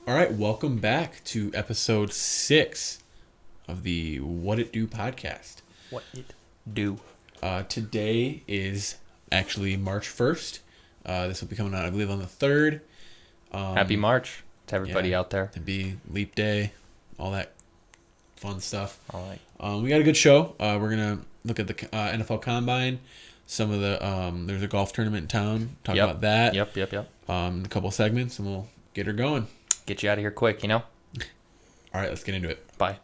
All right, welcome back to episode 6 of the What It Do podcast. What it do? Today is actually March 1st. This will be coming out, I believe, on the 3rd. Happy March to everybody out there. To be Leap Day, all that fun stuff. All right. We got a good show. We're going to look at the NFL Combine. Some of the there's a golf tournament in town. Talk about that. Yep. A couple segments, and we'll get her going. Get you out of here quick, you know? All right, let's get into it. Bye.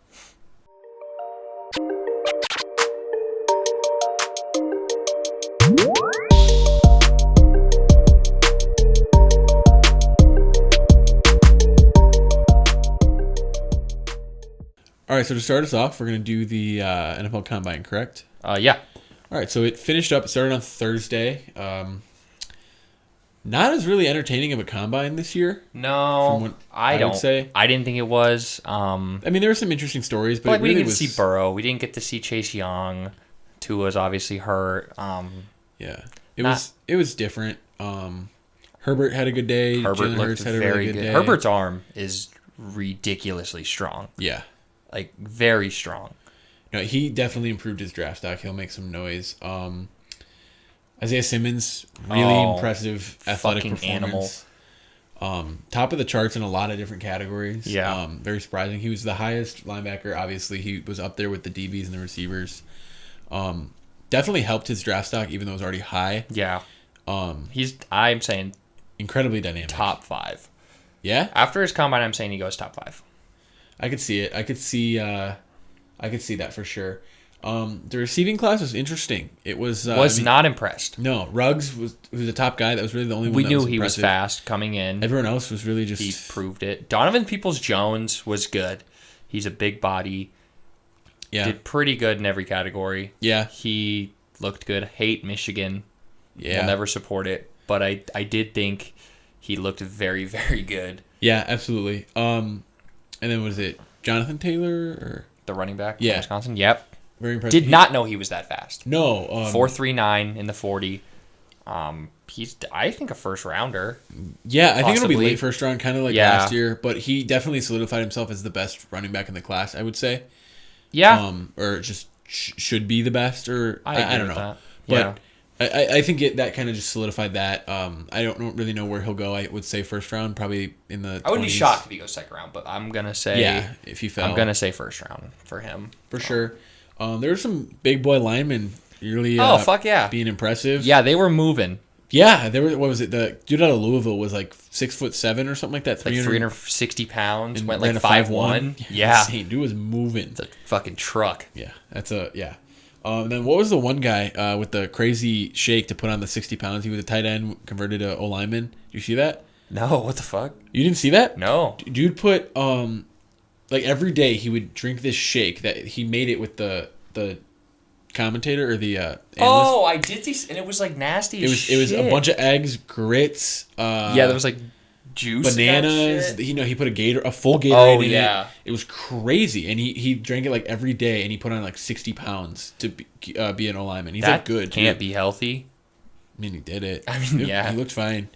All right, so to start us off, we're going to do the NFL Combine, correct? Yeah. All right, so it finished up. It started on Thursday. Not as really entertaining of a combine this year. No, I don't. Would say. I didn't think it was. I mean, there were some interesting stories, but we really didn't get to see Burrow. We didn't get to see Chase Young. Tua's obviously hurt. Yeah, it was different. Herbert had a good day. Herbert Jalen looked Hurts had a very really good good. day. Herbert's arm is ridiculously strong. Yeah, like very strong. No, he definitely improved his draft stock. He'll make some noise. Isaiah Simmons, really impressive athletic performance. Animal. Top of the charts in a lot of different categories. Yeah. Very surprising. He was the highest linebacker. Obviously, he was up there with the DBs and the receivers. Definitely helped his draft stock, even though it was already high. Yeah. I'm saying incredibly dynamic. Top 5. Yeah? After his combine, I'm saying he goes top 5. I could see it. I could see that for sure. The receiving class was interesting. It was not impressed. No, Ruggs was the top guy. That was really the only one. We knew he was fast coming in. Everyone else was really just he proved it. Donovan Peoples-Jones was good. He's a big body. Yeah, did pretty good in every category. Yeah, he looked good. Hate Michigan. Yeah, will never support it. But I did think he looked very, very good. Yeah, absolutely. And then was it Jonathan Taylor or the running back from Wisconsin? Yep. Very impressive. Did not know he was that fast. No. 4.39 in the 40. He's, I think, a first rounder. Yeah, I think it'll be late first round, kind of like last year. But he definitely solidified himself as the best running back in the class, I would say. Yeah. Or just should be the best, or I don't know. That. But yeah. I think that kind of just solidified that. I don't really know where he'll go. I would say first round, probably in the 20s. I wouldn't be shocked if he goes second round, but I'm going to say... if he fell. I'm going to say first round for him. For sure. There were some big boy linemen really fuck yeah. being impressive. Yeah, they were moving. Yeah, there was, what was it? The dude out of Louisville was like 6'7" or something like that. 360 pounds, went like 5'1". Yeah. Insane. Dude was moving. It's a fucking truck. Yeah, then what was the one guy with the crazy shake to put on the 60 pounds? He was a tight end, converted to O lineman. Did you see that? No, what the fuck? You didn't see that? No. Dude put like every day he would drink this shake that he made it with the commentator or the analyst. Oh, I did see, and it was like nasty. It was a bunch of eggs, grits. Yeah, there was like juice, bananas. He put a full Gatorade in it. It was crazy, and he drank it like every day, and he put on like 60 pounds to be an O-lineman. He's like good. Can't be healthy. I mean, he did it. He looked fine.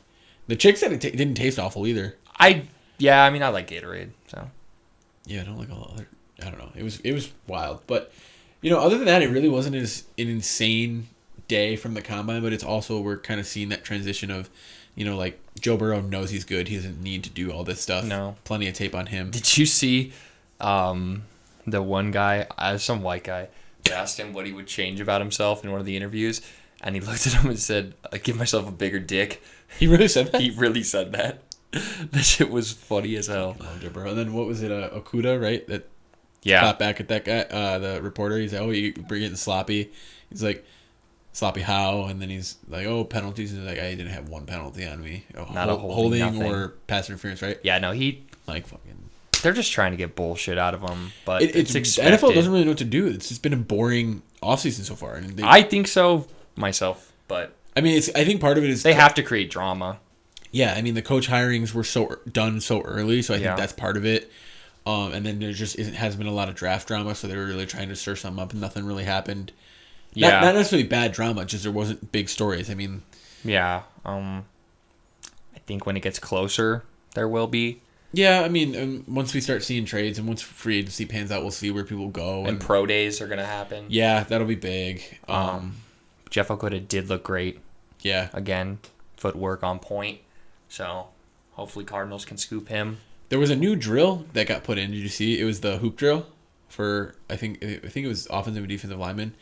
The chick said it didn't taste awful either. I like Gatorade, so. Yeah, I don't like all the other. I don't know. It was wild, but other than that, it really wasn't an insane day from the combine. But it's also we're kind of seeing that transition of, like Joe Burrow knows he's good. He doesn't need to do all this stuff. No, plenty of tape on him. Did you see, the one guy, some white guy, asked him what he would change about himself in one of the interviews, and he looked at him and said, "I give myself a bigger dick." He really said that. He really said that. That shit was funny as hell. I love Joe Burrow. And then what was it? Okuda, right? That got back at that guy, the reporter. He's like, "Oh, you bring it sloppy." He's like, "Sloppy how?" And then he's like, "Oh, penalties." He's like, "I didn't have one penalty on me. Not a holding or pass interference, right?" Yeah, no, he like fucking. They're just trying to get bullshit out of him, but it's expected. The NFL doesn't really know what to do. It's just been a boring offseason so far. And I think so myself, but I mean, I think part of it is they have to create drama. Yeah, I mean the coach hirings were done so early, so I think that's part of it. And then there just hasn't been a lot of draft drama, so they were really trying to stir something up, and nothing really happened. Not necessarily bad drama, just there wasn't big stories. I mean, I think when it gets closer, there will be. Yeah, I mean, once we start seeing trades and once free agency pans out, we'll see where people go. And pro days are going to happen. Yeah, that'll be big. Jeff Okuda did look great. Yeah. Again, footwork on point. So hopefully Cardinals can scoop him. There was a new drill that got put in. Did you see? It was the hoop drill for, I think it was offensive and defensive linemen.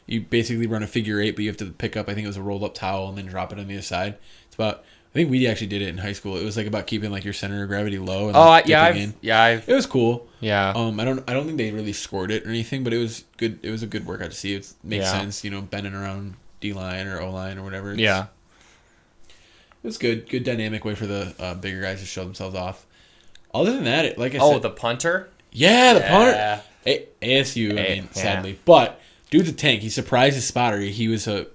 You basically run a figure eight, but you have to pick up, I think it was a rolled up towel and then drop it on the other side. It's about, I think we actually did it in high school. It was like about keeping like your center of gravity low. And It was cool. Yeah. I don't think they really scored it or anything, but it was good. It was a good workout to see. It makes sense, bending around D line or O line or whatever. It was good. Good dynamic way for the bigger guys to show themselves off. Other than that, like I said, the punter. Yeah, the punter. ASU. Sadly, but dude's a tank. He surprised his spotter. He was a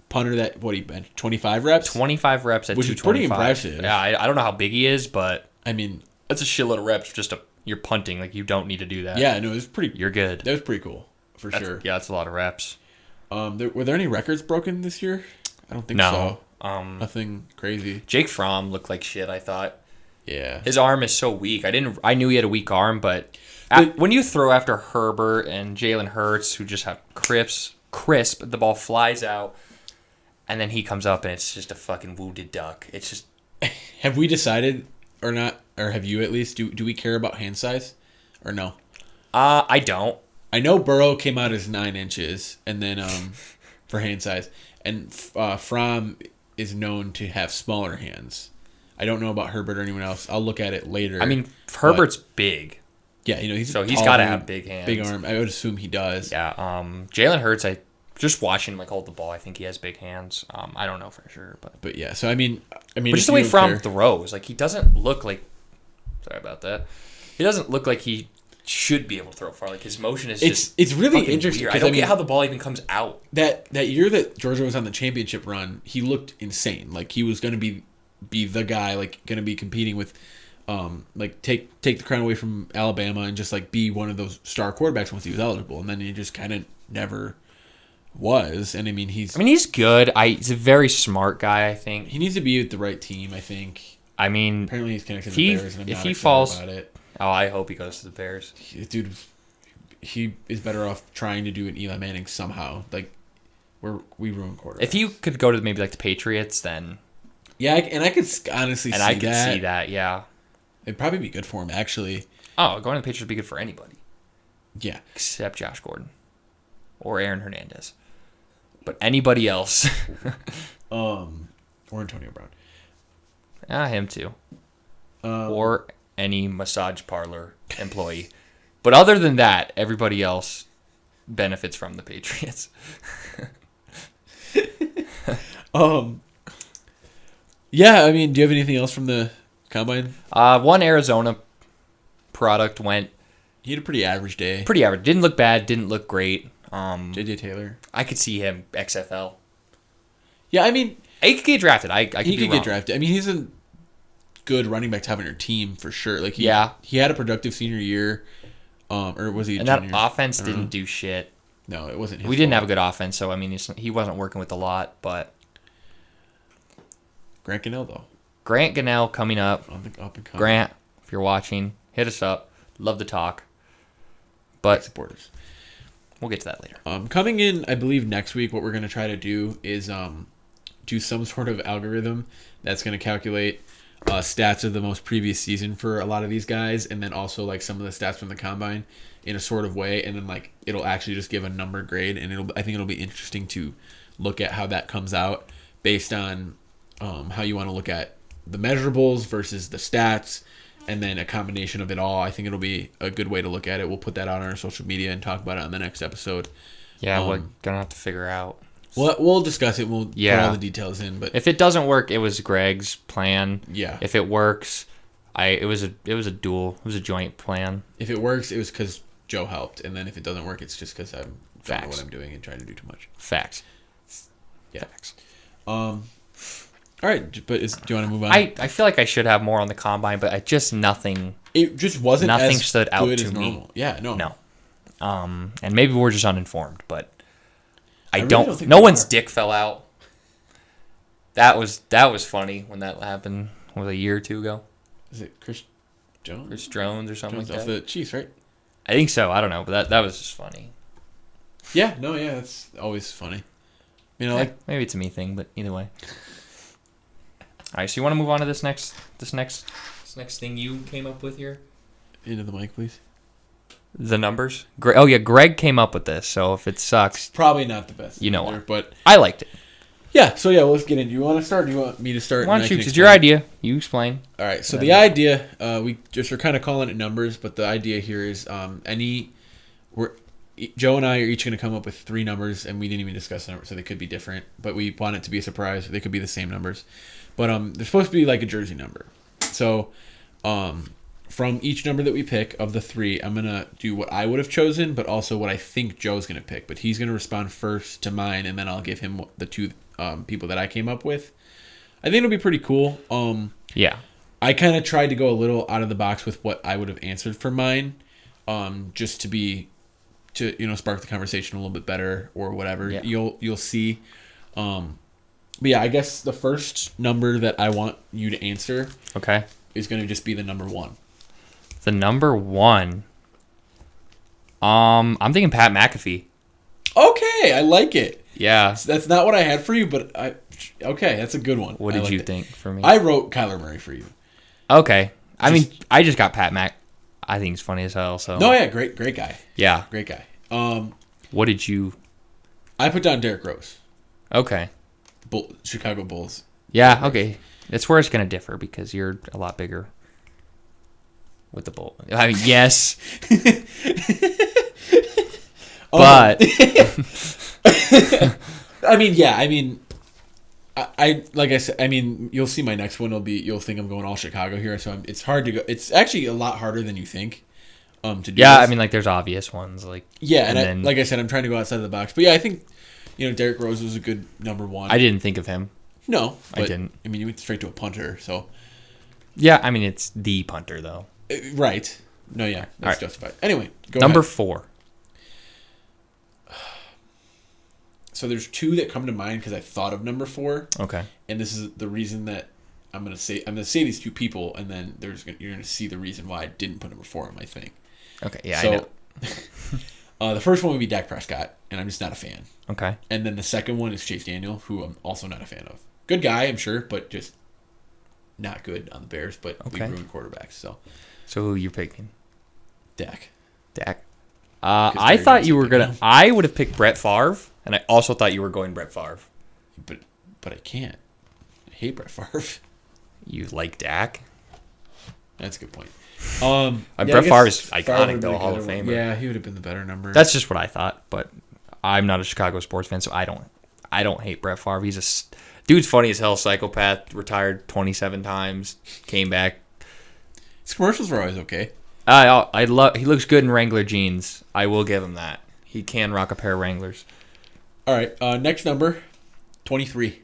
punter that he benched 25 reps. 25 reps at 225. Which is pretty impressive. Yeah, I don't know how big he is, but I mean, that's a shitload of reps. You're punting. Like, you don't need to do that. Yeah, no, it was pretty. You're good. That was pretty cool for sure. Yeah, that's a lot of reps. Were there any records broken this year? I don't think so. Nothing crazy. Jake Fromm looked like shit, I thought. Yeah. His arm is so weak. I knew he had a weak arm, but when you throw after Herbert and Jalen Hurts, who just have crisp, the ball flies out, and then he comes up and it's just a fucking wounded duck. It's just. Have we decided or not, or have you at least? Do we care about hand size, or no? I don't. I know Burrow came out as 9 inches, and then for hand size, and Fromm is known to have smaller hands. I don't know about Herbert or anyone else. I'll look at it later. I mean, Herbert's big. Yeah, he's got to have big hands, big arm. I would assume he does. Yeah. Jalen Hurts, just watching him hold the ball, I think he has big hands. I don't know for sure, but yeah. So I mean, but just the way Fromm throws, like, he doesn't look like. Sorry about that. He doesn't look like he should be able to throw far. Like, his motion is it's really interesting. Weird. I don't get how the ball even comes out. That year that Georgia was on the championship run, he looked insane. Like, he was going to be the guy, like, going to be competing with, like, take the crown away from Alabama and just, like, be one of those star quarterbacks once he was eligible. And then he just kind of never was. And I mean, he's good. He's a very smart guy, I think. He needs to be with the right team, I think. I mean, apparently he's connected to the Bears, and I'm if not he excited falls, about it. Oh, I hope he goes to the Bears. Dude, he is better off trying to do an Eli Manning somehow. Like, we ruin quarterbacks. If he could go to maybe like the Patriots, then yeah, and I could honestly see that. And I could see that, yeah. It'd probably be good for him, actually. Oh, going to the Patriots would be good for anybody. Yeah. Except Josh Gordon. Or Aaron Hernandez. But anybody else. Or Antonio Brown. Him too. Or any massage parlor employee. But other than that, everybody else benefits from the Patriots. Yeah, I mean, do you have anything else from the combine? One Arizona product went. He had a pretty average day. Pretty average. Didn't look bad. Didn't look great. J.J. Taylor. I could see him XFL. Yeah, I mean, he could get drafted. He could get drafted. I mean, he's a good running back to have on your team for sure. Like, he had a productive senior year. Or was he? And that offense didn't do shit. No, it wasn't. We didn't have a good offense, so I mean, he wasn't working with a lot. But Grant Gunnell, though. Grant Gunnell coming up. Up and coming. Grant, if you're watching, hit us up. Love to talk. But supporters. We'll get to that later. Coming in, I believe next week, what we're going to try to do is do some sort of algorithm that's going to calculate stats of the most previous season for a lot of these guys, and then also like some of the stats from the combine in a sort of way, and then like it'll actually just give a number grade, and I think it'll be interesting to look at how that comes out based on how you want to look at the measurables versus the stats, and then a combination of it all. I think it'll be a good way to look at it. We'll put that out on our social media and talk about it on the next episode. Yeah, we're gonna have to figure out. We'll discuss it. We'll put all the details in. But if it doesn't work, it was Greg's plan. Yeah. If it works, it was a joint plan. If it works, it was because Joe helped, and then if it doesn't work, it's just because I don't know what I'm doing and trying to do too much. Facts. Yeah. Facts. All right, but do you want to move on? I feel like I should have more on the combine, but nothing. It just wasn't. Nothing as stood out good to as me. Normal. Yeah, no. And maybe we're just uninformed, but I really don't. think No one's dick fell out. That was funny when that happened. Was it a year or two ago? Is it Chris Jones? Chris Jones or something Jones like off that. the Chiefs, right? I think so. I don't know, but that was just funny. Yeah, no, yeah, that's always funny. You know, like maybe it's a me thing, but either way. All right, so you want to move on to this next thing you came up with here? into the mic, please. The numbers. Oh yeah, Greg came up with this. So if it sucks, Probably not the best. You know either, what? But I liked it. yeah, so yeah, let's get in. Do you want to start? Or do you want me to start? Why don't you? It's your idea. You explain. All right. So the idea, we just are kind of calling it numbers, but the idea here is Joe and I are each going to come up with 3 numbers, and we didn't even discuss the numbers, so they could be different. But we want it to be a surprise. They could be the same numbers, but they're supposed to be like a jersey number. So, from each number that we pick of the 3, I'm gonna do what I would have chosen, but also what I think Joe's gonna pick. But he's gonna respond first to mine, and then I'll give him the 2 people that I came up with. I think it'll be pretty cool. Yeah. I kind of tried to go a little out of the box with what I would have answered for mine, just to spark the conversation a little bit better or whatever. Yeah. You'll see. But yeah, I guess the first number that I want you to answer is going to just be the number 1. The number 1. I'm thinking Pat McAfee. Okay, I like it. Yeah. That's not what I had for you, but okay, that's a good one. What did you think for me? I wrote Kyler Murray for you. Okay. I mean, I just got Pat Mac. I think he's funny as hell. So. No, yeah, great guy. Yeah. Great guy. What did you? I put down Derrick Rose. Okay. Chicago Bulls. Yeah. Okay. That's where it's gonna differ because you're a lot bigger. With the Bull. I mean, yes. But. I mean, yeah. I mean, I like I said. I mean, you'll see my next one. You'll think I'm going all Chicago here. So it's hard to go. It's actually a lot harder than you think. To do. Yeah, this. I mean, like there's obvious ones like. Yeah, and then, like I said, I'm trying to go outside of the box. But yeah, I think Derrick Rose was a good number 1. I didn't think of him. No, I didn't. I mean, you went straight to a punter, so. Yeah, I mean it's the punter though. Right. No, yeah, that's justified. Anyway, go number ahead. 4. So there's 2 that come to mind because I thought of number 4. Okay. And this is the reason that I'm gonna say these 2 people, and then you're gonna see the reason why I didn't put number 4 on my thing. Okay. Yeah, so, I know. The first one would be Dak Prescott, and I'm just not a fan. Okay. And then the second one is Chase Daniel, who I'm also not a fan of. Good guy, I'm sure, but just not good on the Bears. But we ruined quarterbacks. So who are you picking? Dak. I thought you were gonna. I would have picked Brett Favre, and I also thought you were going Brett Favre. But I can't. I hate Brett Favre. You like Dak? That's a good point. Brett Favre is iconic, though, Hall of Famer. Yeah, he would have been the better number. That's just what I thought, but I'm not a Chicago sports fan, so I don't hate Brett Favre. He's dude's funny as hell, psychopath, retired 27 times, came back. His commercials were always okay. I love. He looks good in Wrangler jeans. I will give him that. He can rock a pair of Wranglers. All right, next number, 23.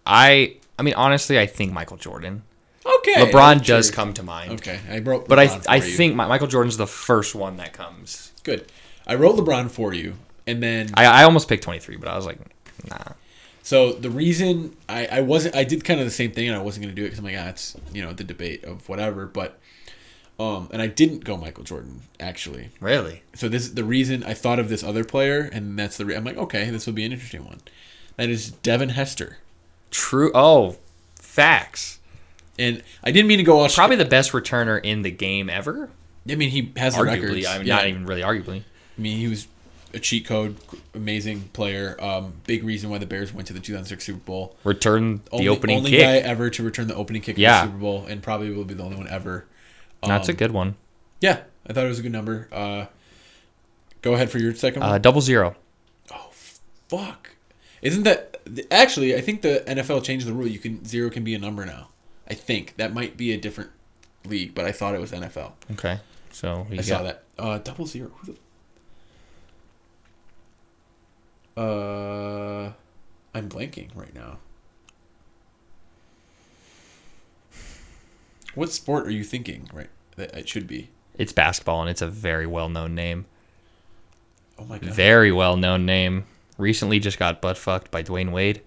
I mean, honestly, I think Michael Jordan. Okay. LeBron does come to mind. Okay, I wrote. But I think Michael Jordan's the first one that comes. Good. I wrote LeBron for you, and then I almost picked 23, but I was like, nah. So the reason I did kind of the same thing, and I wasn't going to do it because I'm like, it's the debate of whatever, but and I didn't go Michael Jordan actually. Really? So this is the reason I thought of this other player, and that's I'm like, okay, this will be an interesting one. That is Devin Hester. True. Oh, facts. And I didn't mean to go all probably the best returner in the game ever. I mean, he has the records. I mean, not even really arguably. I mean, he was a cheat code, amazing player. Big reason why the Bears went to the 2006 Super Bowl. Returned the opening only kick. Only guy ever to return the opening kick in the Super Bowl, and probably will be the only one ever. That's a good one. Yeah, I thought it was a good number. Go ahead for your second one. 00. Oh, fuck! Isn't that actually? I think the NFL changed the rule. 0 can be a number now. I think that might be a different league, but I thought it was NFL. Okay, so I saw that 00. I'm blanking right now. What sport are you thinking? Right, that it should be. It's basketball, and it's a very well-known name. Oh my god! Very well-known name. Recently, just got butt fucked by Dwayne Wade.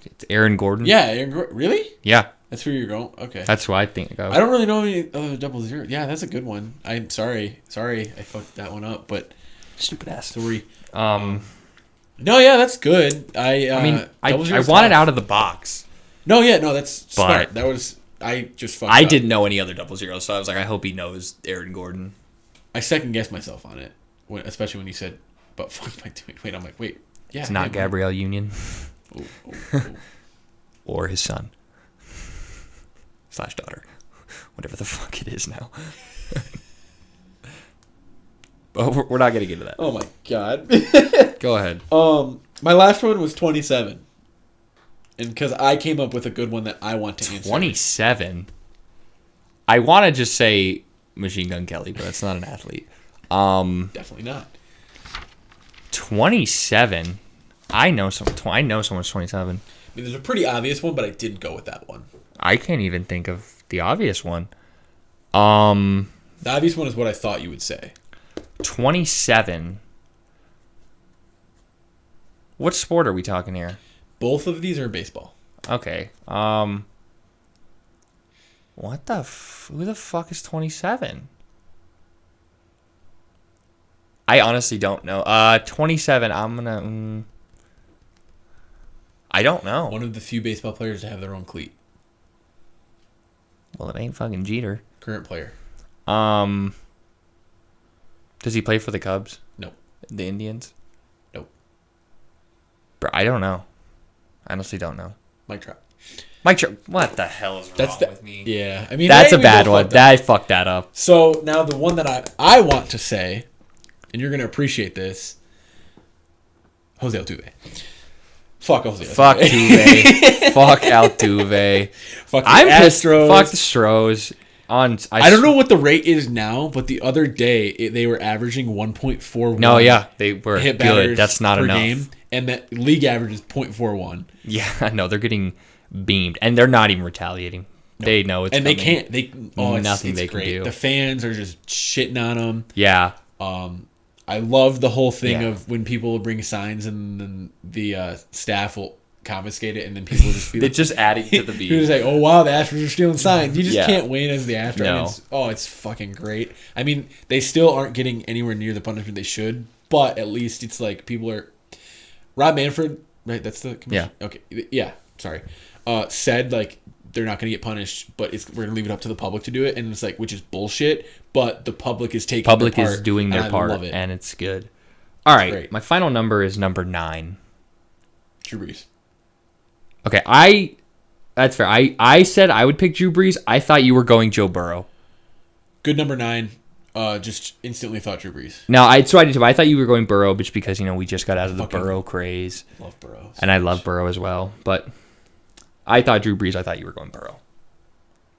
It's Aaron Gordon. Yeah, really? Yeah. That's where you're going? Okay. That's what I think of. I don't really know any other 00. Yeah, that's a good one. I'm sorry. I fucked that one up, but... Stupid ass. Sorry. No, yeah, that's good. I mean, I want it out of the box. No, yeah, no, that's smart. That was... I just fucked up. I didn't know any other 00, so I was like, I hope he knows Aaron Gordon. I second-guessed myself on it, especially when you said, but fuck am I doing? Wait, I'm like, wait. Yeah, it's not Gabrielle Union. Oh. Or his son. / daughter. Whatever the fuck it is now. But we're not going to get into that. Oh my god. Go ahead. My last one was 27. And because I came up with a good one that I want to answer. 27? I want to just say Machine Gun Kelly, but that's not an athlete. Definitely not. 27? I know someone's 27. I mean, there's a pretty obvious one, but I didn't go with that one. I can't even think of the obvious one. The obvious one is what I thought you would say. 27. What sport are we talking here? Both of these are baseball. Okay. Who the fuck is 27? I honestly don't know. 27, I'm gonna... I don't know. One of the few baseball players to have their own cleat. Well, it ain't fucking Jeter. Current player. Does he play for the Cubs? No. The Indians? Nope. Bro, I don't know. I honestly don't know. Mike Trout. What the hell is wrong with me? Yeah, I mean that's a bad one. I fucked that up. So now the one that I want to say, and you're gonna appreciate this, Jose Altuve. Fuck Jose Altuve. Fuck Altuve. Fuck Altuve. Fuck the I'm Astros. pissed. Fuck the Stros. I don't know what the rate is now, but the other day they were averaging 1.41. No, yeah, they were hit good. That's not enough. Game, and that league average is 0.41. Yeah, no, they're getting beamed, and they're not even retaliating. No. They know it's and coming. they can't. Nothing they great. Can do. The fans are just shitting on them. Yeah. I love the whole thing of when people will bring signs and then the staff will confiscate it, and then people will just be they're just adding to the beat. You're just like, oh wow, the Astros are stealing signs. You just can't win as the Astros. No. It's fucking great. I mean, they still aren't getting anywhere near the punishment they should, but at least it's like people are. Rob Manfred, right? That's the commission? Yeah. Okay. Yeah. Sorry. Said like they're not going to get punished, but we're going to leave it up to the public to do it, and it's like, which is bullshit. But the public is taking. Public their part, is doing their part, love it. and it's good. All right, great. My final number is number 9. Drew Brees. Okay, that's fair. I said I would pick Drew Brees. I thought you were going Joe Burrow. Good number 9. Just instantly thought Drew Brees. No, I did too. But I thought you were going Burrow just because we just got out of the Burrow craze. Love Burrow, and I love Burrow as well. But I thought Drew Brees. I thought you were going Burrow.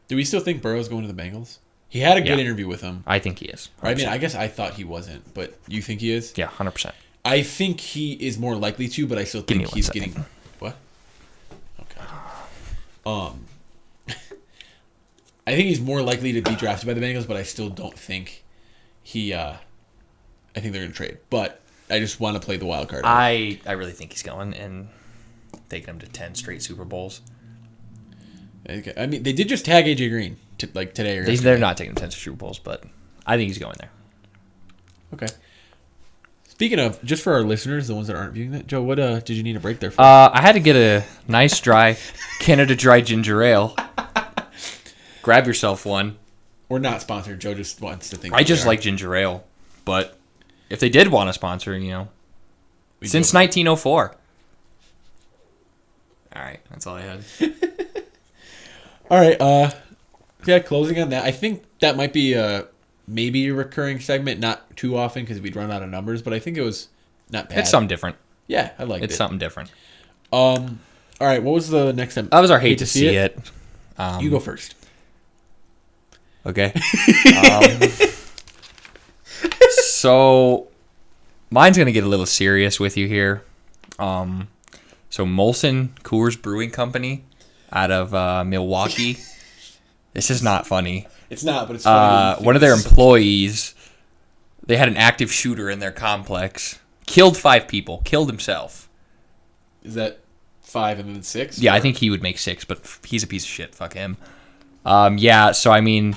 Do we still think Burrow's going to the Bengals? He had a good interview with him. I think he is. 100%. I mean, I guess I thought he wasn't, but you think he is? Yeah, 100%. I think he is more likely to, but I still think he's getting what? Okay. I think he's more likely to be drafted by the Bengals, but I still don't think he. I think they're gonna trade, but I just want to play the wild card. I really think he's going and taking him to 10 straight Super Bowls. Okay. I mean, they did just tag AJ Green today or they're not taking 10 Super Bowls, but I think he's going there. Okay. Speaking of, just for our listeners, the ones that aren't viewing that, Joe, what did you need a break there for? I had to get a nice dry Canada Dry ginger ale. Grab yourself one. We're not sponsored. Joe just wants to think. I just like ginger ale, but if they did want to sponsor, since 1904. All right, that's all I had. All right, yeah, closing on that. I think that might be maybe a recurring segment, not too often because we'd run out of numbers, but I think it was not bad. It's something different. Yeah, I liked it. It's something different. All right, what was the next time? That was our hate to see it. You go first. Okay. So mine's going to get a little serious with you here. So Molson Coors Brewing Company out of Milwaukee. This is not funny. It's not, but it's funny. One of their employees, they had an active shooter in their complex. Killed 5 people. Killed himself. Is that 5 and then 6. Yeah, I think he would make 6, but he's a piece of shit. Fuck him. Yeah, so I mean,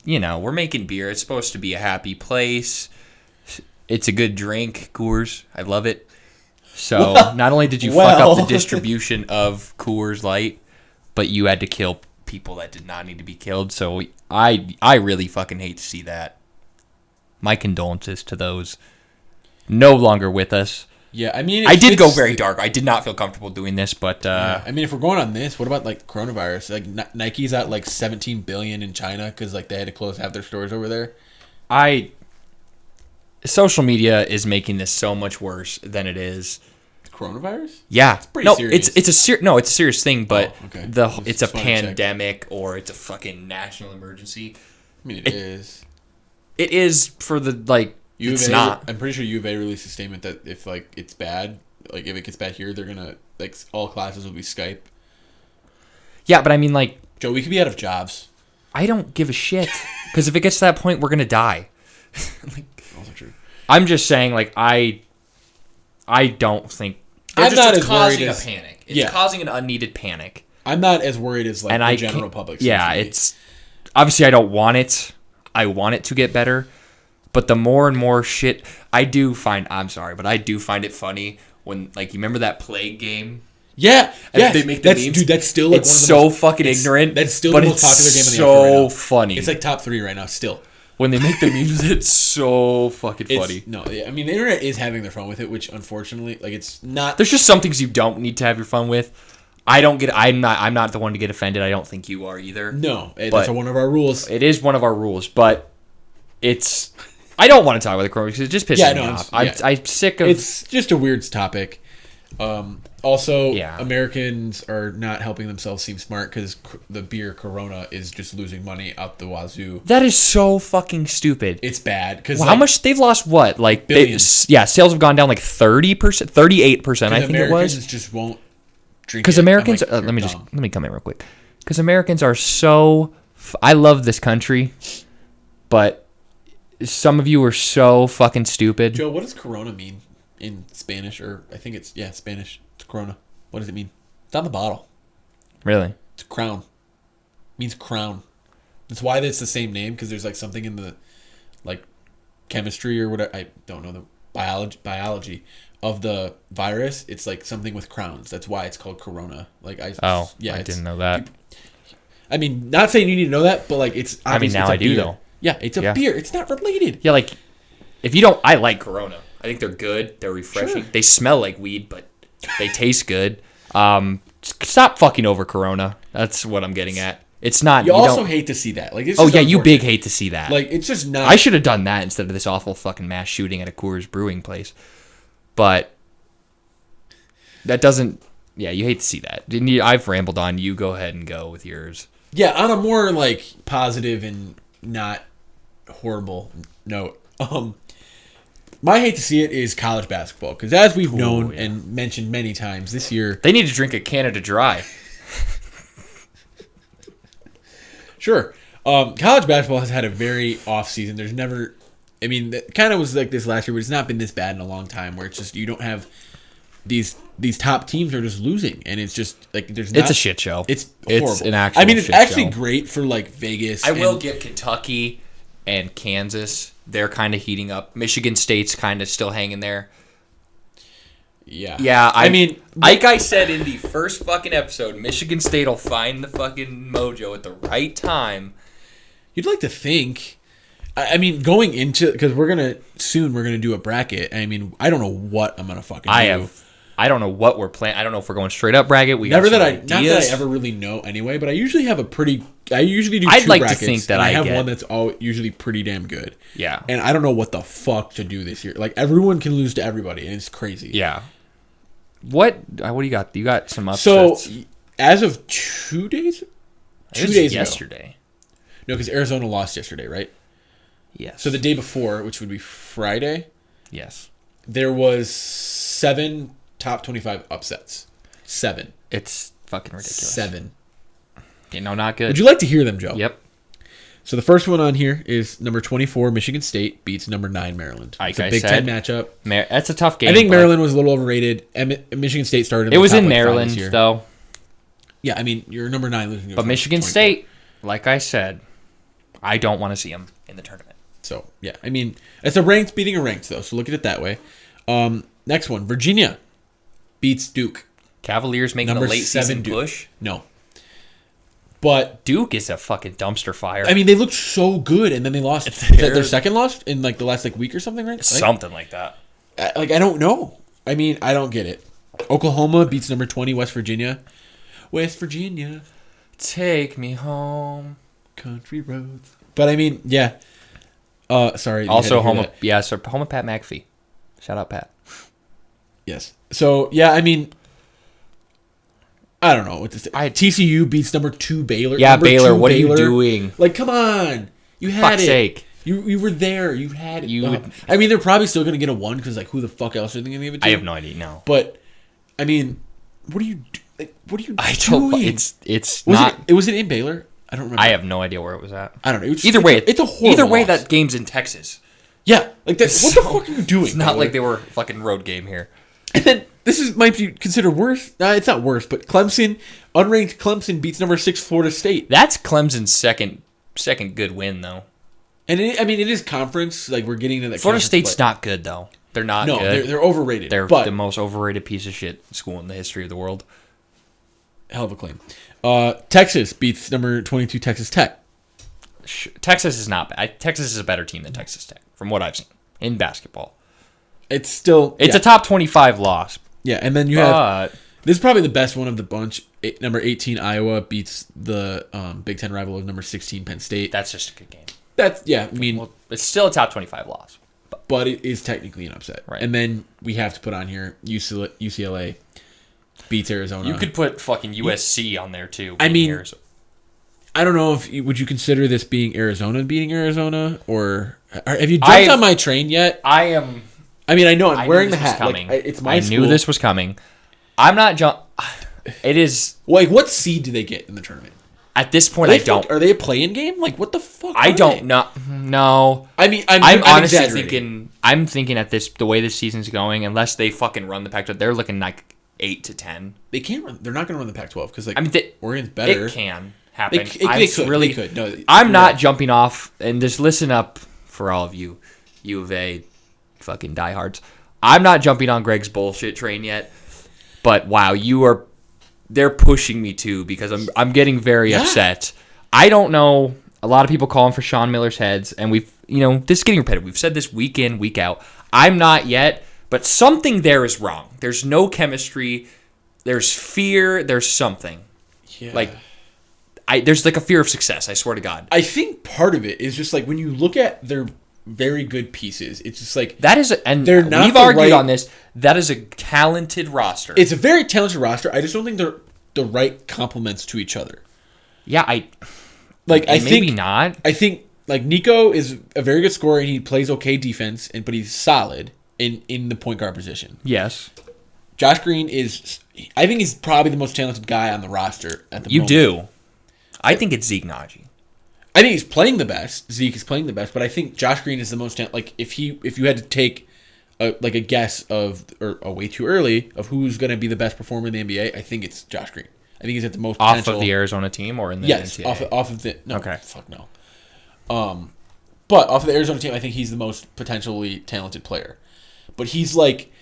we're making beer. It's supposed to be a happy place. It's a good drink, Coors. I love it. So not only did you fuck up the distribution of Coors Light, but you had to kill people that did not need to be killed. So I really fucking hate to see that. My condolences to those no longer with us. Yeah, I mean, I did go very dark. I did not feel comfortable doing this, but I mean, if we're going on this, what about like coronavirus? Like Nike's at like 17 billion in China because like they had to close half their stores over there. Social media is making this so much worse than it is. Coronavirus? Yeah, it's pretty serious. It's a serious thing, but okay. It's a pandemic or it's a fucking national emergency. I mean, it is. It is for the like. It's not. I'm pretty sure U of A released a statement that if like it's bad, like if it gets bad here, they're gonna like all classes will be Skype. Yeah, but I mean, like, Joe, we could be out of jobs. I don't give a shit because if it gets to that point, we're gonna die. Like, also true. I'm just saying, like, I don't think I'm not as causing worried a as panic. It's causing an unneeded panic. I'm not as worried as like the general public. Yeah, it's obviously I don't want it. I want it to get better, but the more and more shit I do find. I'm sorry, but I do find it funny when like you remember that Plague game. Yeah, yeah. They make the memes. Dude, that's still like it's one of the fucking ignorant. That's still the most popular game in the NFL right now. Funny. It's like top 3 right now. Still, when they make the memes, it's so fucking funny. No, yeah, I mean the internet is having their fun with it, which unfortunately, like it's not. There's just some things you don't need to have your fun with. I'm not the one to get offended. I don't think you are either. No, that's one of our rules. It is one of our rules, but it's. I don't want to talk about the corona because it just pisses me off. I'm sick of. It's just a weird topic. Also, yeah. Americans are not helping themselves seem smart because the beer Corona is just losing money out the wazoo. That is so fucking stupid. It's bad because how much they've lost? What like billions? Sales have gone down like 30%, 38%. I think Americans it was. Just won't drink. Because Americans, let me come in real quick. Because Americans are so. I love this country, but some of you are so fucking stupid. Joe, what does Corona mean in Spanish? Or I think it's Spanish. It's Corona. What does it mean? It's on the bottle. Really? It's crown. It means crown. That's why it's the same name because there's like something in the like chemistry or whatever. I don't know the biology of the virus. It's like something with crowns. That's why it's called Corona. Like I didn't know that. I mean, not saying you need to know that, but like it's. I mean, now I do though. Yeah, it's a beer. It's not related. Yeah, like if you don't, I like Corona. I think they're good. They're refreshing. Sure. They smell like weed, but they taste good. Stop fucking over Corona. That's what I'm getting at. It's not. You also hate to see that. Like, it's oh yeah, you big hate to see that. Like, it's just not. I should have done that instead of this awful fucking mass shooting at a Coors Brewing place. But that doesn't. Yeah, you hate to see that. I've rambled on. You go ahead and go with yours. Yeah, on a more like positive and not horrible note. My hate to see it is college basketball because as we've known and mentioned many times this year, they need to drink a Canada Dry. Sure, college basketball has had a very off season. There's never, I mean, it kind of was like this last year, but it's not been this bad in a long time. Where it's just you don't have these top teams are just losing, and it's just like there's. It's a shit show. It's horrible. It's an actual. I mean, it's shit actually show. Great for like Vegas. I will give Kentucky and Kansas. They're kind of heating up. Michigan State's kind of still hanging there. Yeah. Yeah, I mean, like I said in the first fucking episode, Michigan State will find the fucking mojo at the right time. You'd like to think. I mean, going into because we're gonna do a bracket. I mean, I don't know what I'm gonna fucking do. I don't know what we're playing. I don't know if we're going straight up bracket. Not that I ever really know anyway, but I usually have I usually do. I'd like brackets, to think that I have one that's usually pretty damn good. Yeah. And I don't know what the fuck to do this year. Like everyone can lose to everybody, and it's crazy. Yeah. What do you got? You got some upsets. So as of 2 days, yesterday. Ago, no, because Arizona lost yesterday, right? Yes. So the day before, which would be Friday. Yes. There was 7 top 25 upsets. 7. It's fucking ridiculous. 7. You know, not good. Would you like to hear them, Joe? Yep. So the first one on here is number 24, Michigan State beats number 9, Maryland. It's a Big Ten matchup. That's a tough game. I think Maryland was a little overrated. Michigan State started. It was in Maryland, though. Yeah, I mean, you're number 9 losing. But Michigan 24. State, like I said, I don't want to see them in the tournament. So, yeah, I mean, it's a ranked beating a ranked, though, so look at it that way. Next one, Virginia beats Duke. Cavaliers making number a late 7 season Duke. push? No. But Duke is a fucking dumpster fire. I mean, they looked so good, and then they lost. Is that their second loss in, like, the last, like, week or something, right? Something like that. I don't know. I mean, I don't get it. Oklahoma beats number 20, West Virginia. West Virginia. Take me home. Country roads. But, I mean, yeah. Sorry. Also, home of Pat McAfee. Shout out, Pat. Yes. So, yeah, I mean, I don't know what to say. TCU beats number 2 Baylor. Yeah, Baylor. What are you doing? Like, come on. You had Fuck's it. Sake. You were there. You had it. I mean, they're probably still going to get a 1 because, like, who the fuck else are they going to give it to? I have no idea. No. But, I mean, what are you doing? It's not. Was it in Baylor? I don't remember. I have no idea where it was at. I don't know. Either way, it's a horrible Either way, loss. that game's in Texas. Yeah. Like, that. What the fuck are you doing? It's not like they were fucking road game here. And then might be considered worse. It's not worse, but unranked Clemson beats number 6 Florida State. That's Clemson's second good win, though. And it is conference. Like, we're getting to that. Florida State's not good, though. They're not good. No, they're overrated. They're the most overrated piece of shit school in the history of the world. Hell of a claim. Texas beats number 22 Texas Tech. Texas is not bad. Texas is a better team than Texas Tech, from what I've seen in basketball. It's still... It's a top 25 loss. Yeah, and then you have... This is probably the best one of the bunch. Number 18 Iowa beats the Big Ten rival of number 16 Penn State. That's just a good game. It's still a top 25 loss. But it is technically an upset. Right. And then we have to put on here UCLA beats Arizona. You could put fucking USC on there, too. I mean... Arizona. I don't know would you consider this being Arizona beating Arizona, or have you jumped on my train yet? I am. I mean, I know I'm wearing the hat. It's my school. I knew this was coming. I'm not It is. Like, what seed do they get in the tournament? At this point, I don't. Are they a play-in game? Like, what the fuck? I don't know. No. I mean, I'm honestly thinking. I'm thinking at the way this season's going, unless they fucking run the Pac-12, they're looking like 8 to 10. They can't run. They're not going to run the Pac-12 because Oregon's better. It can happen. They could. No, I'm not jumping off, and just listen up for all of you, U of A, fucking diehards. I'm not jumping on Greg's bullshit train yet, but wow, they're pushing me too because I'm getting very upset. I don't know. A lot of people calling for Sean Miller's heads, and this is getting repetitive. We've said this week in, week out. I'm not yet, but something there is wrong. There's no chemistry. There's fear. There's something. Yeah. There's like a fear of success. I swear to God. I think part of it is just like when you look at their very good pieces, it's just like that is, we've argued on this. That is a talented roster. It's a very talented roster. I just don't think they're the right complements to each other. Yeah, I think maybe not. I think like Nico is a very good scorer and he plays okay defense, but he's solid in the point guard position. Yes. Josh Green I think he's probably the most talented guy on the roster at the moment. You do. I think it's Zeke Naji. I think he's playing the best. Zeke is playing the best, but I think Josh Green is the most like if you had to take a guess of or way too early of who's going to be the best performer in the NBA, I think it's Josh Green. I think he's at the most potential. Off of the Arizona team or in the NCAA? Off of the no. Okay. Fuck no. But off of the Arizona team, I think he's the most potentially talented player. But he's like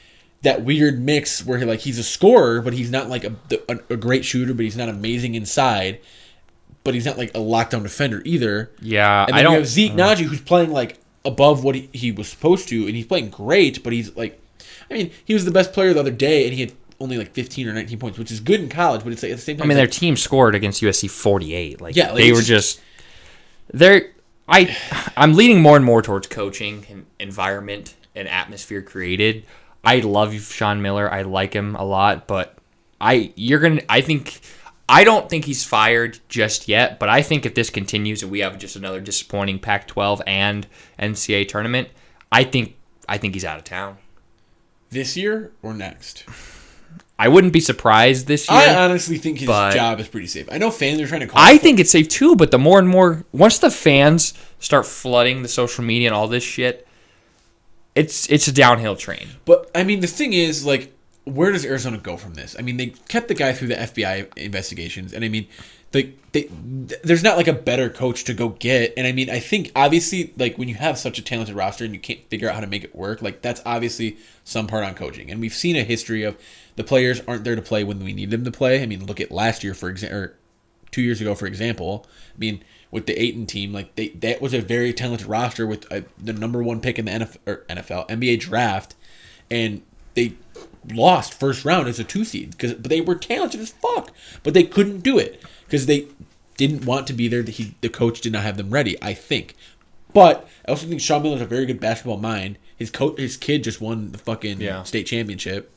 that weird mix where he's a scorer, but he's not like a great shooter, but he's not amazing inside. But he's not like a lockdown defender either. Yeah, and then you have Zeke Naji, who's playing like above what he was supposed to, and he's playing great. But he's like, I mean, he was the best player the other day, and he had only like 15 or 19 points, which is good in college. But it's like at the same time, I mean, their team scored against USC 48. They were just. I'm leaning more and more towards coaching and environment and atmosphere created. I love Sean Miller. I like him a lot, but I don't think he's fired just yet, but I think if this continues and we have just another disappointing Pac-12 and NCAA tournament, I think he's out of town. This year or next? I wouldn't be surprised this year. I honestly think his job is pretty safe. I know fans are trying to call I think it's safe too, but the more and more, once the fans start flooding the social media and all this shit, it's a downhill train. But, I mean, the thing is, like, where does Arizona go from this? I mean, they kept the guy through the FBI investigations, and I mean, there's not like a better coach to go get. And I mean, I think obviously, like, when you have such a talented roster and you can't figure out how to make it work, like, that's obviously some part on coaching. And we've seen a history of the players aren't there to play when we need them to play. I mean, look at last year, for example, or 2 years ago, for example. I mean, with the Ayton team, like, that was a very talented roster with the number one pick in the NBA draft, and they lost first round as a 2 seed but they were talented as fuck, but they couldn't do it because they didn't want to be there. The coach did not have them ready, I think. But I also think Sean Miller's a very good basketball mind. His kid just won the fucking state championship.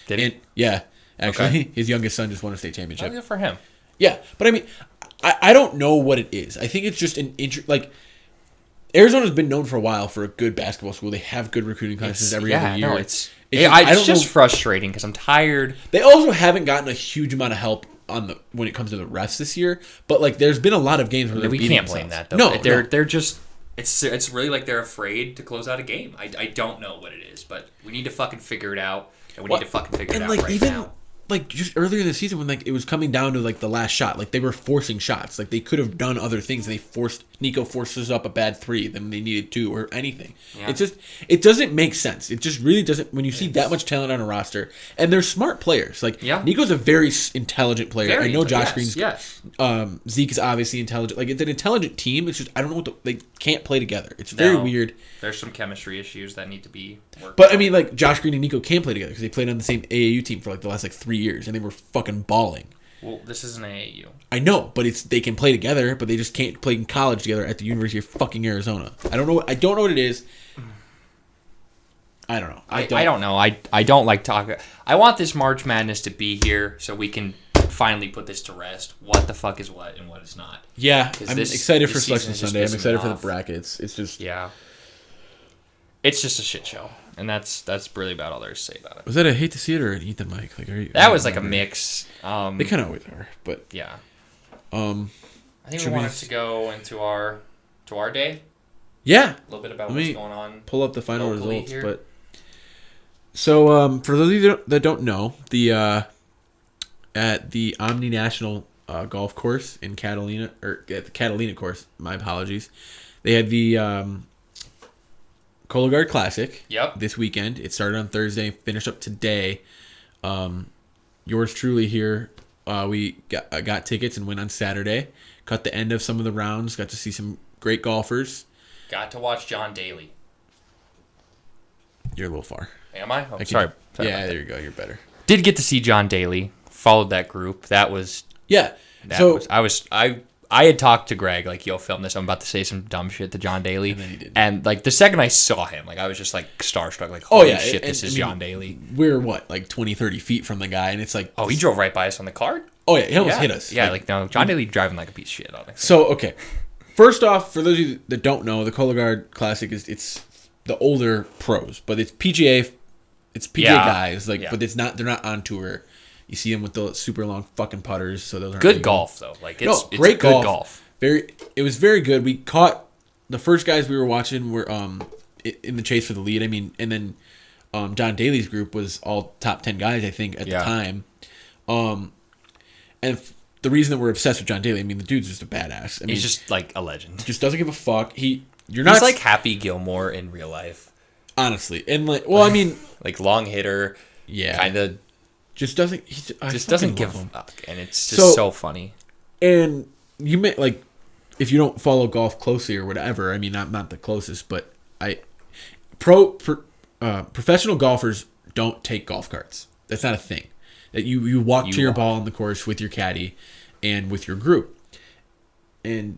Did he? Yeah, actually, his youngest son just won a state championship. Good for him. Yeah, but I mean, I don't know what it is. I think it's just like, Arizona's been known for a while for a good basketball school. They have good recruiting classes every other year. No, it's just frustrating because I'm tired. They also haven't gotten a huge amount of help when it comes to the refs this year. But like, there's been a lot of games where we can't blame that though. No, they're just. It's really like they're afraid to close out a game. I don't know what it is, but we need to fucking figure it out, and we need to fucking figure it out right now. Like, just earlier in the season when, like, it was coming down to, like, the last shot, like, they were forcing shots. Like, they could have done other things, and Nico forces up a bad 3 than they needed 2 or anything. Yeah. It's just, it doesn't make sense. It just really doesn't, when you see that much talent on a roster, and they're smart players. Like, Nico's a very intelligent player. I know Josh Green's, Zeke is obviously intelligent. Like, it's an intelligent team. It's just, I don't know they can't play together. It's very weird. There's some chemistry issues that need to be worked But, I mean, like, Josh Green and Nico can play together because they played on the same AAU team for, like, the last, like, 3 years, and they were fucking balling. Well, this is an AAU. I know, but they can play together, but they just can't play in college together at the University of fucking Arizona. I don't know what it is. I don't know. I don't know. I don't like talking. I want this March Madness to be here so we can finally put this to rest. What the fuck is what and what is not. Yeah, I'm excited for Selection Sunday. I'm excited for the brackets. It's just... Yeah. It's just a shit show. And that's really about all there is to say about it. Was that a hate to see it or an eat the mic? Like, that was like a mix. They kind of always are, but yeah. I think we wanted to go into our day. Yeah, a little bit about what's going on. Pull up the final results, here. But so for those of you that don't know, at the Omni National Golf Course in Catalina, or at the Catalina course, my apologies, they had the Cologuard Classic. This weekend. It started on Thursday, finished up today. Yours truly here. We got tickets and went on Saturday. Caught the end of some of the rounds. Got to see some great golfers. Got to watch John Daly. You're a little far. Am I? Oh, sorry. Yeah, there you go. You're better. Did get to see John Daly. Followed that group. That was... Yeah. I had talked to Greg, like, yo, film this. I'm about to say some dumb shit to John Daly. And then he did. And, like, the second I saw him, like, I was just, like, starstruck. Like, holy shit, this is John Daly. We're, like, 20, 30 feet from the guy, and it's like... Oh, he drove right by us on the card? Oh, yeah, he almost hit us. Yeah, no, John Daly driving like a piece of shit, honestly. So, okay. First off, for those of you that don't know, the Cologuard Classic it's the older pros, but it's PGA guys, like, but they're not on tour. You see them with the super long fucking putters, so those aren't good golf though. Like it's great good golf. It was very good. We caught the first guys we were watching were in the chase for the lead. I mean, and then John Daly's group was all top 10 guys, I think, at the time. And the reason that we're obsessed with John Daly, I mean, the dude's just a badass. I mean, he's just like a legend. Just doesn't give a fuck. He's like Happy Gilmore in real life, honestly. And like, well, I mean, like long hitter. Yeah, kind of. Just doesn't give a fuck, and it's just so funny. And you may like, if you don't follow golf closely or whatever. I mean, not the closest, but professional golfers don't take golf carts. That's not a thing. That you walk to your ball on the course with your caddy and with your group, and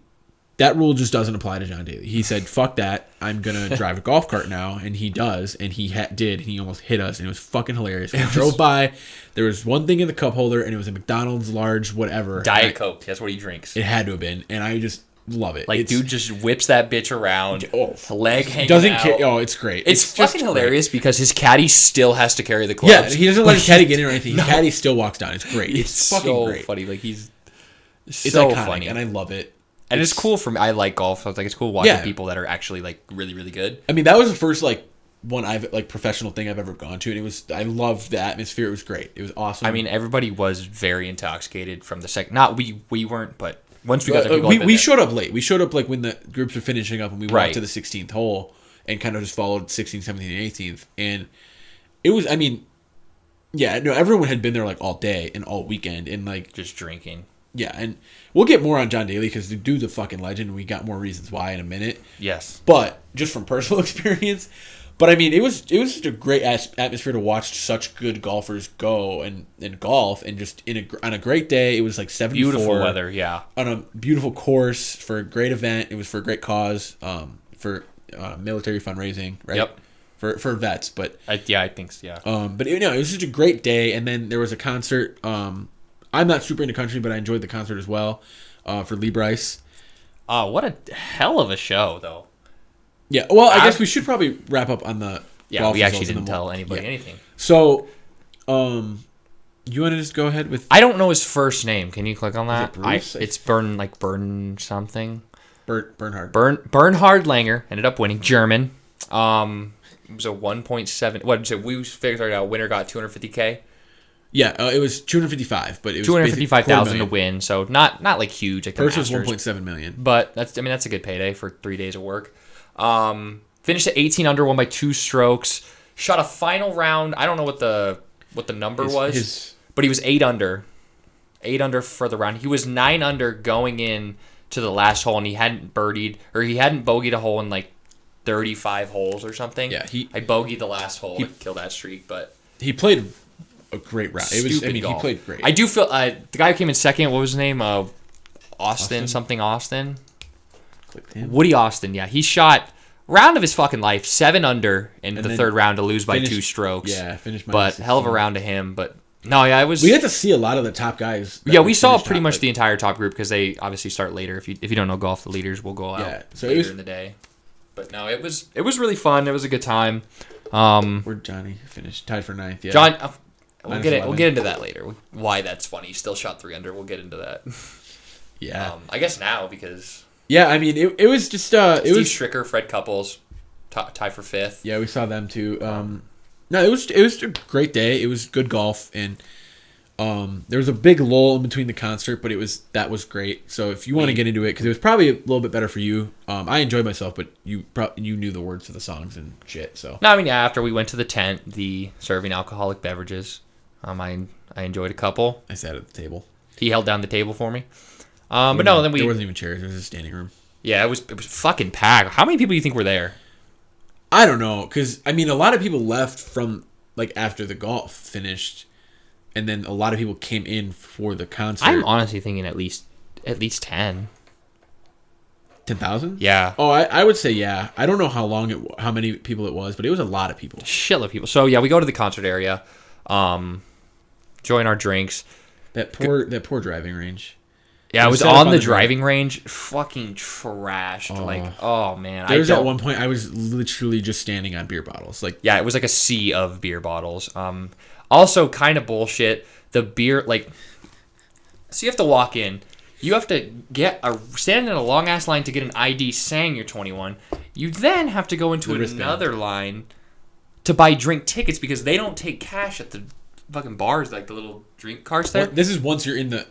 that rule just doesn't apply to John Daly. He said, "Fuck that! I'm gonna drive a golf cart now," and he does, and he did, and he almost hit us, and it was fucking hilarious. We drove by, there was one thing in the cup holder, and it was a McDonald's large whatever. Diet Coke. That's what he drinks. It had to have been, and I just love it. Like, dude just whips that bitch around, leg hanging doesn't out. care. Oh, it's great. It's fucking hilarious because his caddy still has to carry the clubs. Yeah, he doesn't let his caddy get in or anything. His caddy still walks down. It's great. It's fucking so great. funny. Like, it's so iconic, funny, and I love it. And it's cool for me. I like golf, so it's like it's cool watching people that are actually like really, really good. I mean, that was the first like one professional thing I've ever gone to, and I loved the atmosphere. It was great. It was awesome. I mean, everybody was very intoxicated from the second. Not we weren't, but once we got there, we showed up late. We showed up like when the groups were finishing up, and we walked to the 16th hole and kind of just followed 16th, 17th, and 18th. And it was, I mean, yeah, no, everyone had been there like all day and all weekend and like just drinking. Yeah, and we'll get more on John Daly because the dude's a fucking legend. We got more reasons why in a minute. Yes, but just from personal experience. But I mean, it was just a great atmosphere to watch such good golfers go and golf, and just on a great day. It was like 74. Beautiful weather, yeah. On a beautiful course for a great event. It was for a great cause, for military fundraising, right? Yep. For vets, but I think so, yeah. But it was just a great day, and then there was a concert. I'm not super into country, but I enjoyed the concert as well, for Lee Bryce. What a hell of a show, though. Yeah, well, I guess we should probably wrap up on the golf we actually results didn't tell anybody anything. So, you want to just go ahead with... I don't know his first name. Can you click on that? It's Bern something. Bernhard. Bernhard Langer ended up winning. German. It was a 1.7... What did we figured out? Winner got $250K. Yeah, it was 255, but it was 255,000 to win, so not like huge. Like first was 1.7 million, but that's a good payday for 3 days of work. Finished at 18 under, won by 2 strokes. Shot a final round. I don't know what the number was, but he was 8 under. 8 under for the round. He was 9 under going in to the last hole, and he hadn't bogeyed a hole in like 35 holes or something. Yeah, I bogeyed the last hole and killed that streak, but he played a great round. He played great. I do feel the guy who came in second. What was his name? Austin. Woody Austin. Yeah, he shot round of his fucking life, 7 under in the third round to lose by 2 strokes. Yeah, finished. But hell of a round to him. But no, yeah, it was. We had to see a lot of the top guys. Yeah, we saw pretty much the entire top group because they obviously start later. If you don't know golf, the leaders will go out later in the day. But no, it was really fun. It was a good time. Where'd Johnny finish? Tied for 9th. Yeah. John. We'll get into that later. Why that's funny. He still shot 3 under. We'll get into that. Yeah. I guess now because. Yeah, I mean it was just Steve Stricker, Fred Couples, tie for 5th. Yeah, we saw them too. No, it was a great day. It was good golf, and there was a big lull in between the concert, but that was great. So if you want to get into it, because it was probably a little bit better for you. I enjoyed myself, but you knew the words to the songs and shit. So no, I mean after we went to the tent, the serving alcoholic beverages, I enjoyed a couple. I sat at the table. He held down the table for me. But no, then there wasn't even chairs. It was a standing room. Yeah, it was fucking packed. How many people do you think were there? I don't know, because I mean a lot of people left from like after the golf finished. And then a lot of people came in for the concert. I'm honestly thinking at least 10. 10,000? Yeah. Oh, I would say yeah. I don't know how many people it was, but it was a lot of people. Shitload of people. So yeah, we go to the concert area, join our drinks. That poor driving range. Yeah, I was on the driving range, fucking trashed. Oh man. There was at one point I was literally just standing on beer bottles. Like yeah, it was like a sea of beer bottles. Also, kind of bullshit. The beer, so you have to walk in. You have to stand in a long ass line to get an ID saying you're 21. You then have to go into another line to buy drink tickets because they don't take cash at the fucking bars, like the little drink carts there. Well, this is once you're in the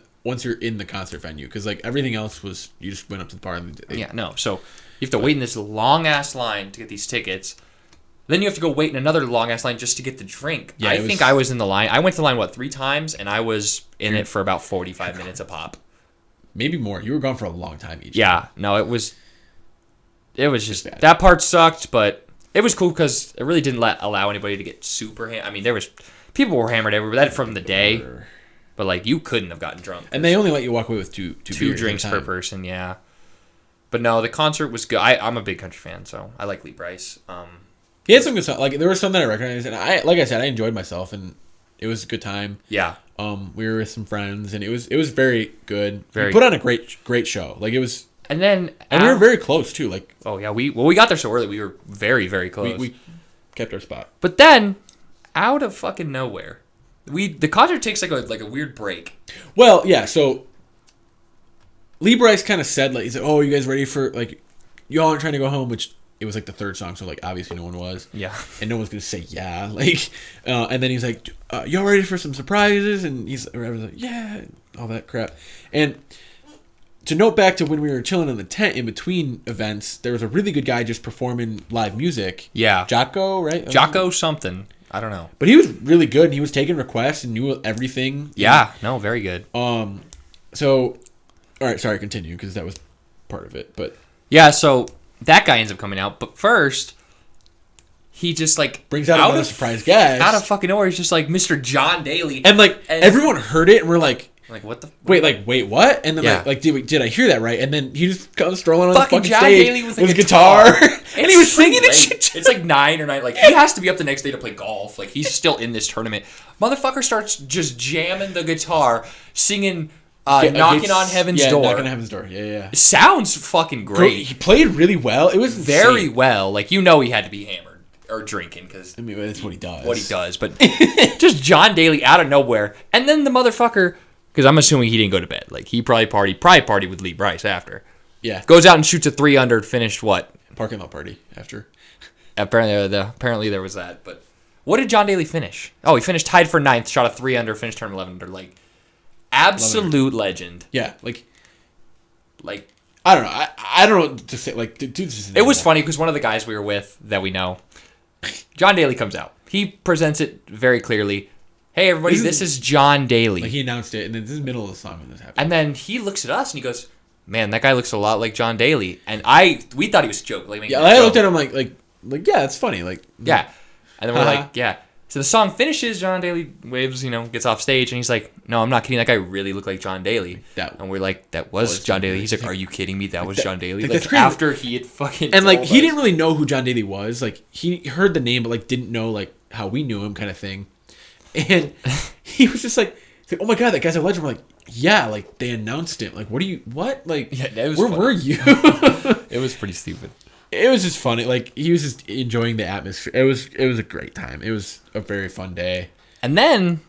concert venue, because like everything else was you just went up to the bar. So you have to wait in this long ass line to get these tickets. Then you have to go wait in another long-ass line just to get the drink. Yeah, I think I was in the line. I went to the line, 3 times, and I was in it for about 45 minutes a pop. Maybe more. You were gone for a long time each time. No, it was just... Bad. That part sucked, but it was cool because it really didn't allow anybody to get super... I mean, people were hammered everywhere. That from the day. But, you couldn't have gotten drunk. And they only let you walk away with two drinks per person, yeah. But no, the concert was good. I'm a big country fan, so I like Lee Bryce. He had some good stuff. There was some that I recognized, and like I said, I enjoyed myself, and it was a good time. Yeah. We were with some friends, and it was very good. He put on a great show. It was And then... And we were very close, too. Like, oh, yeah. We got there so early. We were very, very close. We kept our spot. But then, out of fucking nowhere, the concert takes like a weird break. Well, yeah, so... Lee Bryce kind of said, like, he said, oh, you guys ready for, like, you all aren't trying to go home, which it was, like, the third song, so, like, obviously no one was. Yeah. And no one's going to say yeah. Like, and then he's like, y'all ready for some surprises? And everyone's like, yeah, all that crap. And to note back to when we were chilling in the tent in between events, there was a really good guy just performing live music. Yeah. Jocko, right? Jocko something. I don't know. But he was really good, and he was taking requests and knew everything. Yeah. No, very good. So... All right, sorry, continue, because that was part of it. But yeah, so that guy ends up coming out. But first, he just, like... brings out another surprise guest. Out of fucking nowhere, he's just like, Mr. John Daly. And, like, everyone heard it, and we're like... Like, what the... Wait, what? And then, yeah. like did I hear that right? And then he just comes strolling on the fucking John stage Daly with his guitar. and he was singing and shit. It's like 9 or 9. Like, he has to be up the next day to play golf. Like, he's still in this tournament. Motherfucker starts just jamming the guitar, singing... knocking on heaven's door. Knocking on heaven's door. Yeah. It sounds fucking great. He played really well. It was very insane. well. Like, you know he had to be hammered or drinking because I mean, that's what he does. But just John Daly out of nowhere, and then the motherfucker, because I'm assuming he didn't go to bed. Like, he probably partied with Lee Bryce after. Yeah. Goes out and shoots a 3 under, finished what? Parking lot party after. Apparently there was that. But what did John Daly finish? Oh, he finished tied for 9th, shot a 3 under, finished tournament 11 under. Like. Absolute legend. Yeah, like I don't know. I don't know what to say. Like, dude, it was funny because one of the guys we were with that we know, John Daly comes out. He presents it very clearly. Hey, everybody, this is John Daly. Like, he announced it, and then this is the middle of the song when this happened. And then he looks at us and he goes, "Man, that guy looks a lot like John Daly." And we thought he was a joke. Like, yeah, I looked at him like yeah, it's funny. Like, yeah, and then we're like, yeah. So the song finishes, John Daly waves, gets off stage, and he's like, no, I'm not kidding. That guy really looked like John Daly. And we're like, that was John Daly. He's like, are you kidding me? That was John Daly. Like after he had fucking and, like, he didn't really know who John Daly was. Like, he heard the name, but, like, didn't know, like, how we knew him kind of thing. And he was just like, oh, my God, that guy's a legend. We're like, yeah, like, they announced him. Like, what? Like, yeah, where were you? It was pretty stupid. It was just funny. Like, he was just enjoying the atmosphere. It was a great time. It was a very fun day. And then,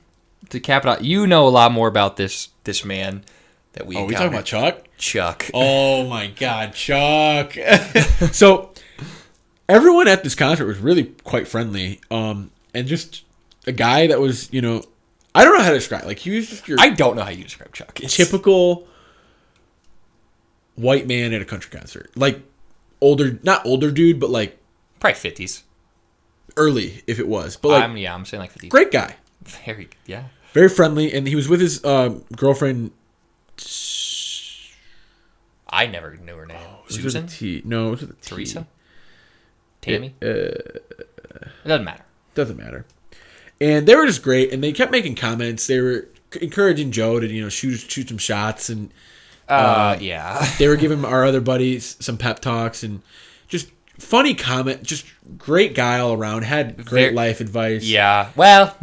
to cap it out, you know a lot more about this man that we encountered. We talking about Chuck? Chuck. Oh, my God, Chuck. So, everyone at this concert was really quite friendly. And just a guy that was, I don't know how to describe. Like, he was just your... I don't know how you describe Chuck. It's typical white man at a country concert. Like, not older dude, but like probably 50s, early if it was. But like, I'm saying like 50s. Great guy, very friendly, and he was with his girlfriend. I never knew her name. Susan? No, it was with a T. Teresa. Tammy. It doesn't matter. Doesn't matter. And they were just great, and they kept making comments. They were encouraging Joe to shoot some shots and. They were giving our other buddies some pep talks and just funny comment. Just great guy all around. Had great life advice. Yeah. Well,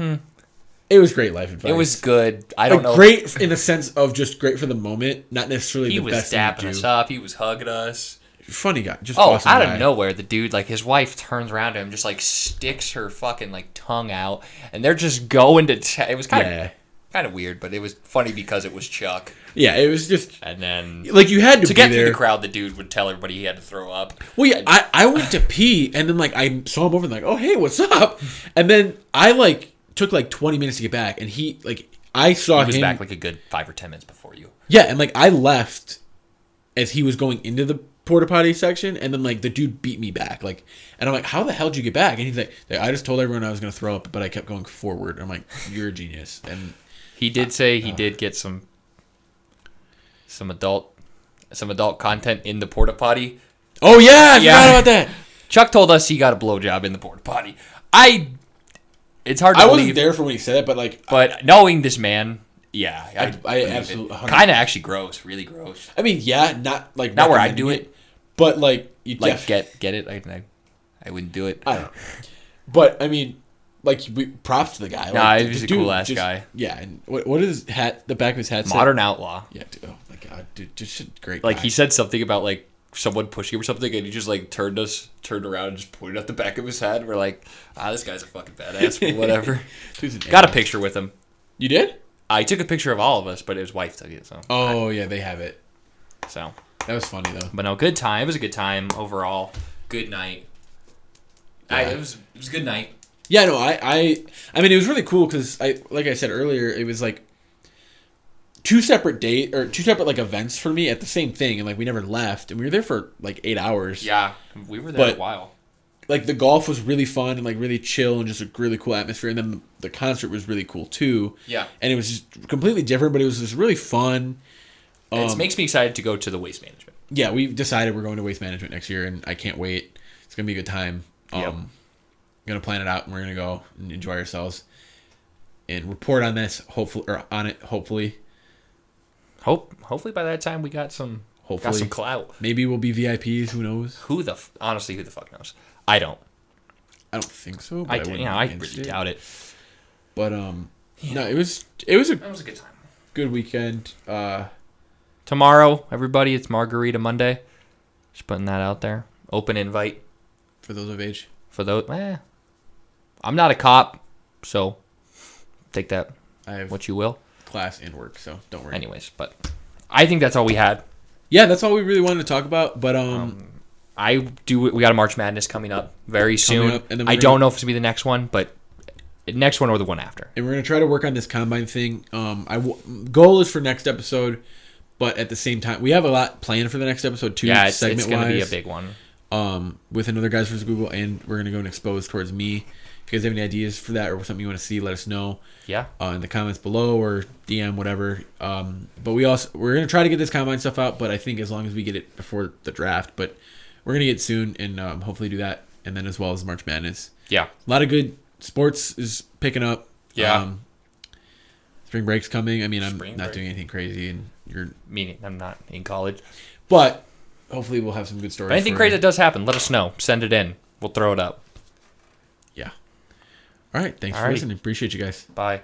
it was great life advice. It was good. I don't know. Great in the sense of just great for the moment, not necessarily the best thing to do. He was dapping us up. He was hugging us. Funny guy. Just awesome out guy. Of nowhere, the dude, like, his wife turns around to him, just like sticks her fucking like tongue out, and they're just going to. It was kind of weird, but it was funny because it was Chuck. Yeah, it was just... And then... Like, you had to be get there. through the crowd, the dude would tell everybody he had to throw up. Well, yeah, I went to pee, and then, like, I saw him over and, like, oh, hey, what's up? And then I, like, took, like, 20 minutes to get back, and he, like, I saw him... He was back, like, a good 5 or 10 minutes before you. Yeah, and, like, I left as he was going into the porta potty section, and then, like, the dude beat me back. Like, and I'm like, how the hell did you get back? And he's like, I just told everyone I was going to throw up, but I kept going forward. I'm like, you're a genius. And... He did say he did get some adult content in the porta potty. Oh yeah, I forgot about that. Chuck told us he got a blowjob in the porta potty. It's hard to believe. I wasn't there for when he said it, but knowing this man, yeah, I absolutely kind of actually gross, really gross. I mean, yeah, not where I do it, but like you like get it. I wouldn't do it. I don't know, but I mean. Like, props to the guy. He was a cool ass guy. Yeah, and what is his hat? The back of his hat. Modern Outlaw. Yeah, dude, oh my God. dude, just a great Like guy. he said something about like someone pushing him or something, and he just like turned around and just pointed at the back of his head. We're like, this guy's a fucking badass, but whatever. Got a picture with him. You did? I took a picture of all of us, but his wife took it. So. Oh yeah, they have it. So. That was funny though. But no, good time. It was a good time overall. Good night. Yeah. It was a good night. Yeah, no, I mean, it was really cool because like I said earlier, it was like two separate like events for me at the same thing, and like we never left, and we were there for like 8 hours. Yeah, we were there a while. Like the golf was really fun and like really chill and just a really cool atmosphere, and then the concert was really cool too. Yeah, and it was just completely different, but it was just really fun. It makes me excited to go to the Waste Management. Yeah, we decided we're going to Waste Management next year, and I can't wait. It's gonna be a good time. Gonna plan it out, and we're gonna go and enjoy ourselves and report on this. Hopefully. Hopefully by that time we got some clout. Maybe we'll be VIPs. Who knows? Honestly, who the fuck knows? I don't think so. But I really doubt it. But no, it was a good time. Good weekend. Tomorrow, everybody, it's Margarita Monday. Just putting that out there. Open invite for those of age. For those, I'm not a cop, so take that what you will. Class and work, so don't worry. Anyways, but I think that's all we had. Yeah, that's all we really wanted to talk about. But we got a March Madness coming up very soon. And I don't know if it's gonna be the next one, but next one or the one after. And we're gonna try to work on this combine thing. Goal is for next episode, but at the same time, we have a lot planned for the next episode too. Yeah, it's gonna be a big one. With another Guys vs. Google, and we're gonna go and expose towards me. If you guys have any ideas for that or something you want to see, let us know. Yeah. In the comments below or DM, whatever. But we're gonna try to get this combine stuff out, but I think as long as we get it before the draft, but we're gonna get it soon and hopefully do that, and then as well as March Madness. Yeah. A lot of good sports is picking up. Yeah. Spring break's coming. I mean, I'm not doing anything crazy, and I'm not in college, but hopefully we'll have some good stories. If anything crazy that does happen, let us know. Send it in. We'll throw it up. Yeah. All right. Thanks for listening. Appreciate you guys. Bye.